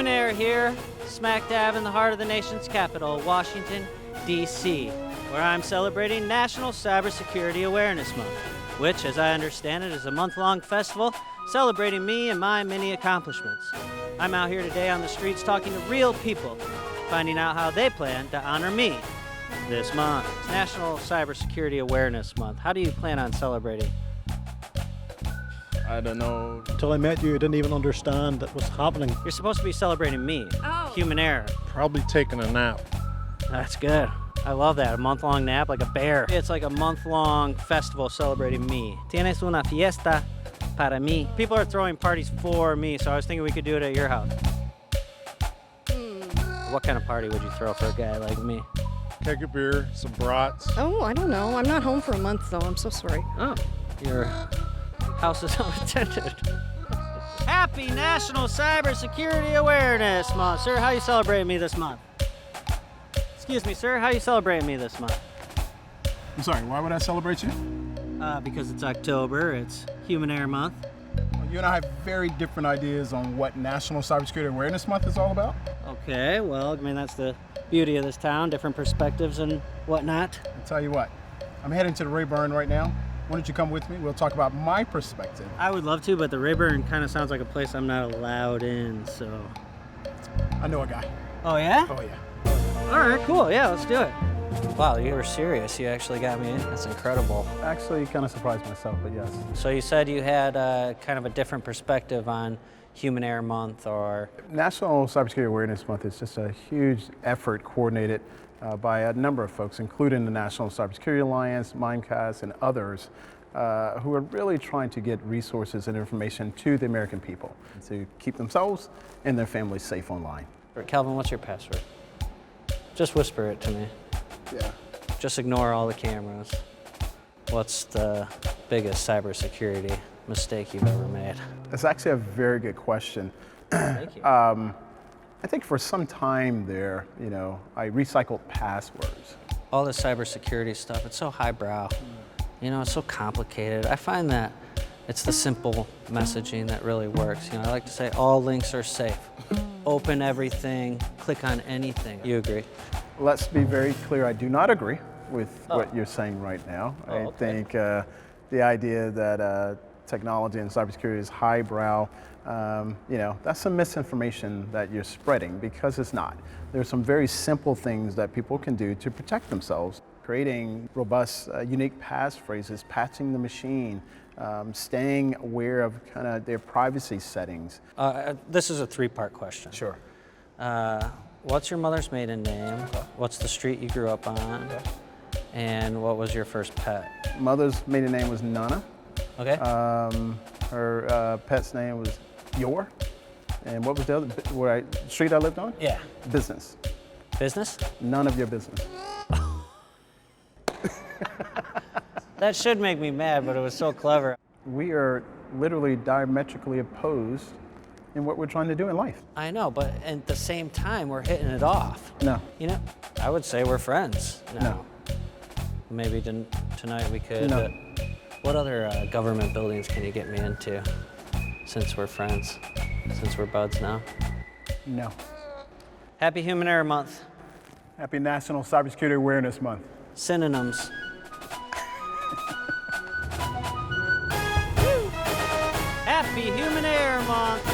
Air here, smack dab in the heart of the nation's capital, Washington, D.C., where I'm celebrating National Cybersecurity Awareness Month, which, as I understand it, is a month-long festival celebrating me and my many accomplishments. I'm out here today on the streets talking to real people, finding out how they plan to honor me this month. It's National Cybersecurity Awareness Month. How do you plan on celebrating? I don't know. Until I met you, I didn't even understand that was happening. You're supposed to be celebrating me, Human Air. Probably taking a nap. That's good. I love that. A month-long nap like a bear. It's like a month-long festival celebrating me. Tienes una fiesta para mí. People are throwing parties for me, so I was thinking we could do it at your house. What kind of party would you throw for a guy like me? Keg of beer, some brats. Oh, I don't know. I'm not home for a month, though. I'm so sorry. Oh, your house is unattended. Happy National Cybersecurity Awareness Month. Sir, how you celebrating me this month? Excuse me, sir, how you celebrating me this month? I'm sorry, why would I celebrate you? Because it's October, it's Human Air Month. Well, you and I have very different ideas on what National Cybersecurity Awareness Month is all about. Okay, well, I mean, that's the beauty of this town, different perspectives and whatnot. I'll tell you what, I'm heading to the Rayburn right now. Why don't you come with me? We'll talk about my perspective. I would love to, but the Rayburn kind of sounds like a place I'm not allowed in, so. I know a guy. Oh, yeah? Oh, yeah. All right, cool, yeah, let's do it. Wow, you were serious. You actually got me in. That's incredible. Actually, kind of surprised myself, but yes. So you said you had kind of a different perspective on Human Air Month, or? National Cybersecurity Awareness Month is just a huge effort coordinated by a number of folks, including the National Cybersecurity Alliance, Mimecast, and others, who are really trying to get resources and information to the American people to keep themselves and their families safe online. Calvin, what's your password? Just whisper it to me. Yeah. Just ignore all the cameras. What's the biggest cybersecurity mistake you've ever made? That's actually a very good question. Thank you. I think for some time there, I recycled passwords. All this cybersecurity stuff, it's so highbrow. It's so complicated. I find that it's the simple messaging that really works. I like to say all links are safe. Open everything, click on anything. You agree? Let's be very clear, I do not agree with what you're saying right now. I think the idea that technology and cybersecurity is highbrow, that's some misinformation that you're spreading, because it's not. There's some very simple things that people can do to protect themselves. Creating robust, unique passphrases, patching the machine, staying aware of kind of their privacy settings. This is a three-part question. Sure. What's your mother's maiden name? What's the street you grew up on? And what was your first pet? Mother's maiden name was Nana. Okay. Her pet's name was Yor. And what was the other street I lived on? Yeah. Business. Business? None of your business. That should make me mad, but it was so clever. We are literally diametrically opposed in what we're trying to do in life. I know, but at the same time, we're hitting it off. No. I would say we're friends now. No. Maybe tonight we could. No. What other government buildings can you get me into, since we're friends, since we're buds now? No. Happy Human Air Month. Happy National Cybersecurity Awareness Month. Synonyms. Happy Human Air Month.